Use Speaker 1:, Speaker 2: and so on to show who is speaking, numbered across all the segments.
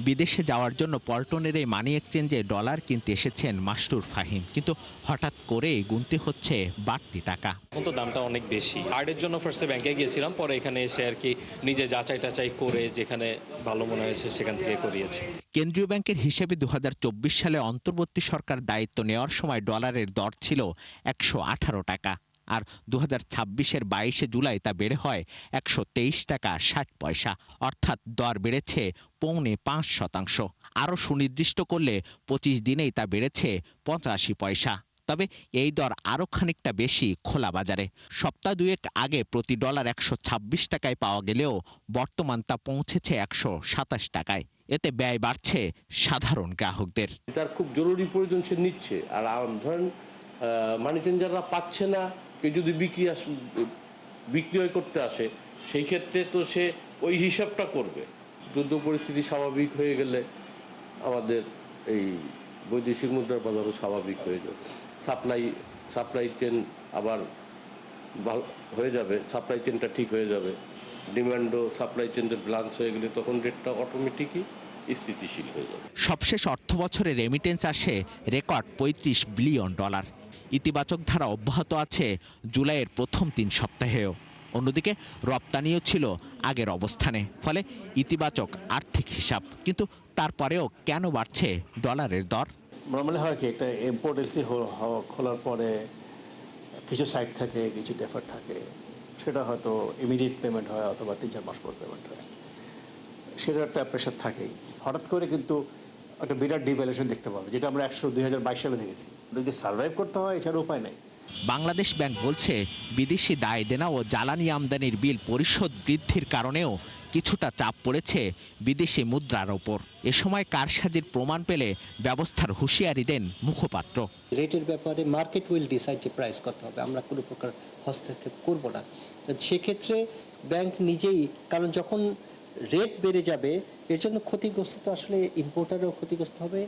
Speaker 1: বিদেশে যাওয়ার জন্য পল্টনের এই মানি এক্সচেঞ্জে ডলার কিনতে এসেছেন মাসরুর ফাহিম, কিন্তু হঠাৎ করে গুনতে হচ্ছে বাড়তি টাকা।
Speaker 2: এখন তো দামটা অনেক বেশি। কার্ডের জন্য ফার্স্টে ব্যাংকে গিয়েছিলাম, পরে এখানে এসে আর কি নিজে যাচাই টাচাই করে যেখানে ভালো মনে হয়েছে সেখান থেকে করিয়েছি।
Speaker 1: কেন্দ্রীয় ব্যাংকের হিসেবে ২০২৪ সালে অন্তর্বর্তী সরকার দায়িত্ব নেওয়ার সময় ডলারের দর ছিল ১১৮ টাকা, আর ২০২৬-এর ২২শে জুলাই তা বেড়ে হয় ১২৩ টাকা ৬০ পয়সা, অর্থাৎ দর বেড়েছে ৫.৫%। আরও সুনির্দিষ্ট করলে ২৫ দিনেই তা বেড়েছে ৮৫ পয়সা। তবে এই দর আরও খানিকটা বেশি খোলা বাজারে। সপ্তাহ দুয়েক আগে প্রতি ডলার ১২৬ টাকায় পাওয়া গেলেও বর্তমান তা পৌঁছেছে ১২৭ টাকায়। এতে ব্যয় বাড়ছে সাধারণ গ্রাহকদের।
Speaker 3: যার খুব জরুরি প্রয়োজন সে নিচ্ছে, আর ধরেন মানি চেঞ্জাররা পাচ্ছে না, কেউ যদি বিক্রয় করতে আসে সেই ক্ষেত্রে তো সে ওই হিসাবটা করবে। যুদ্ধ পরিস্থিতি স্বাভাবিক হয়ে গেলে আমাদের এই বৈদেশিক মুদ্রার বাজারও স্বাভাবিক হয়ে যাবে। সাপ্লাই চেন আবার হয়ে যাবে, সাপ্লাই চেনটা ঠিক হয়ে যাবে, ডিমান্ডও সাপ্লাই চেনের ব্যালেন্স হয়ে গেলে তখন রেটটা অটোমেটিকই স্থিতিশীল হয়ে যাবে।
Speaker 1: সবশেষ অর্থ বছরে রেমিটেন্স আসে রেকর্ড ৩৫ বিলিয়ন ডলার। ইতিবাচক ধারা অব্যাহত আছে জুলাইয়ের প্রথম ৩ সপ্তাহেও। অন্যদিকে রপ্তানিও ছিল আগের অবস্থানে, ফলে ইতিবাচক আর্থিক হিসাব। কিন্তু তারপরেও কেন বাড়ছে ডলারের দর?
Speaker 4: নর্মালি হয় কি, একটা ইম্পোর্ট এলসি খোলার পরে কিছু সাইড থাকে, কিছু ডেফার থাকে, সেটা হয়তো ইমিডিয়েট পেমেন্ট হয় অথবা ৩-৪ মাস পর পেমেন্ট হয়, সেটা একটা প্রেশার থাকেই। হঠাৎ করে কিন্তু একটা বিরাট ডিভ্যালুয়েশন দেখতে পাবো, যেটা আমরা ২০২২ সালে দেখেছি। যদি সার্ভাইভ করতে হয় এছাড়া উপায় নেই।
Speaker 1: বাংলাদেশ ব্যাংক বলছে, বিদেশি দায় দেনা ও জ্বালানি আমদানির বিল পরিশোধ বৃদ্ধির কারণেও কিছুটা চাপ পড়েছে বিদেশি মুদ্রার ওপর। এ সময় কারসাজির প্রমাণ পেলে ব্যবস্থার হুঁশিয়ারি দেন মুখপাত্র।
Speaker 5: রেটের ব্যাপারে মার্কেট উইল ডিসাইড যে প্রাইস কত হবে, আমরা কোনো প্রকার হস্তক্ষেপ করব না। সেক্ষেত্রে ব্যাংক নিজেই, কারণ যখন রেট বেড়ে যাবে এর জন্য ক্ষতিগ্রস্ত তো আসলে ইম্পোর্টারও ক্ষতিগ্রস্ত হবে,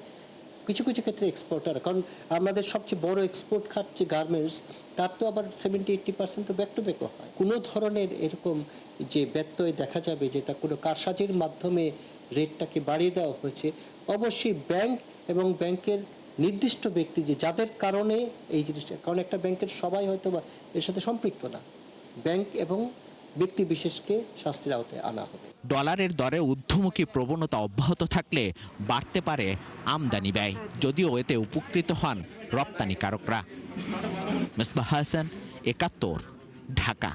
Speaker 5: কিছু কিছু ক্ষেত্রে এক্সপোর্টার। কারণ আমাদের সবচেয়ে বড় এক্সপোর্ট খাত যে গার্মেন্টস, তার তো আবার 70-80% তো ব্যাক টু ব্যাকও হয়। কোনো ধরনের এরকম যে ব্যত্যয় দেখা যাবে যে তা কোনো কারসাজির মাধ্যমে রেটটাকে বাড়িয়ে দেওয়া হয়েছে, অবশ্যই ব্যাংক এবং ব্যাংকের নির্দিষ্ট ব্যক্তি যে যাদের কারণে এই জিনিসটা, কারণ একটা ব্যাংকের সবাই হয়তো বা এর সাথে সম্পৃক্ত না, ব্যাংক এবং ব্যক্তি বিশেষকে শাস্তির আওতায় আনা হবে।
Speaker 1: ডলারের দরে ঊর্ধ্বমুখী প্রবণতা অব্যাহত থাকলে বাড়তে পারে আমদানি ব্যয়, যদিও এতে উপকৃত হন রপ্তানিকারকরা। মিসবাহ হাসান, ৭১, ঢাকা।